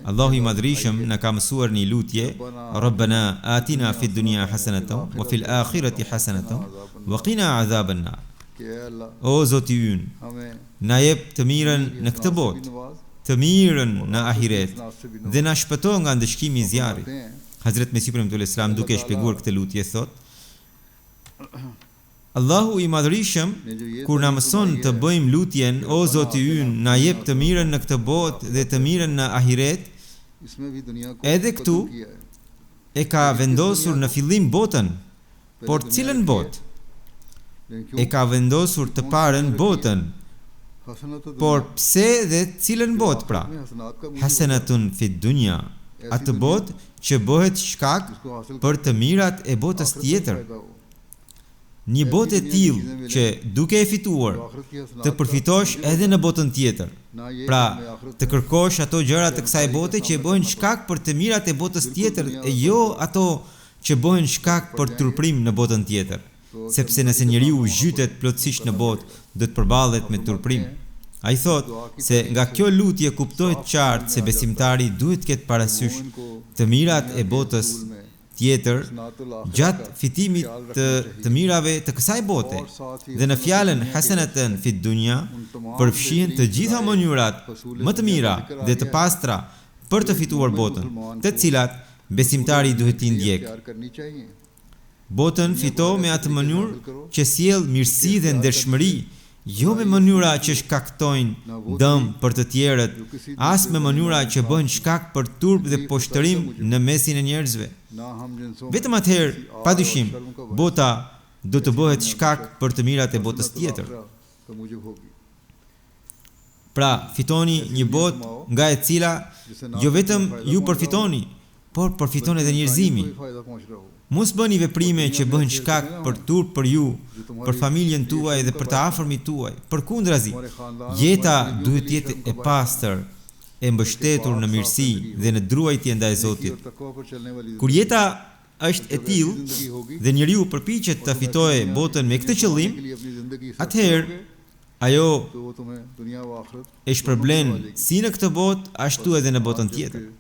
Allahu I madhrishëm na ka mësuar një lutje: Rabbana atina fid dunya hasanatan wa fil akhirati hasanatan wa qina azaban nar. O Zoti ynë, na jep të mirën në këtë botë, të mirën në ahiret, dhe na shpëto nga ndëshkimi I zjarrit. Hazret Mesihu premtuar Islam duke shpjeguar këtë lutje thot: Allahu I madhrishëm kur na mëson të bëjmë lutjen: O Zoti ynë, na jep të mirën në këtë botë dhe të mirën në ahiret, edhe këtu e ka vendosur në fillim botën, por cilën botë? E ka vendosur të parën botën, por pse dhe cilën botë pra? Hasanatun fid dunya, atë botë që bëhet shkak për të mirat e botës tjetër. Një botë e tillë që duke e fituar të përfitosh edhe në botën tjetër. Pra, të kërkosh ato gjëra të kësaj bote që bëhen shkak për të mirat e botës tjetër, e jo ato që bëhen shkak për turprim në botën tjetër. Sepse nëse njeriu zhytet plotësisht në botë, do të përballet me turprim. Ai thot se nga kjo lutje kuptohet qartë se besimtari duhet të ketë parasysh të mirat e botës tjetër gjatë fitimit të mirave të kësaj bote, dhe në fjalën hasanatan fid dunya përfshihen të gjitha mënyrat më të mira dhe të pastra për të fituar botën, të cilat besimtari duhet t'i ndjekë. Botën fito me atë mënyrë që sjell mirësi dhe ndershmëri, jo me mënyra që shkaktojnë dëm për të tjerët, as me mënyra që bëjnë shkak për turp dhe poshtërim në mesin e njerëzve. Vetëm atëherë, padyshim, bota do të bëhet shkak për të mirat e botës tjetër. Pra, fitoni një botë nga e cila jo vetëm ju përfitoni, por përfiton edhe njerëzimi. Mos bëni veprime që bëhen shkak për turp për ju, për familjen tuaj dhe për të afërmit tuaj. Përkundrazi, jeta duhet të jetë e pastër, e mbështetur në mirësi dhe në druajtje ndaj Zotit. Kur jeta është e tillë dhe njeriu përpiqet të fitojë botën me këtë qëllim, atëherë ajo e shpërblen si në këtë botë ashtu edhe në botën tjetër.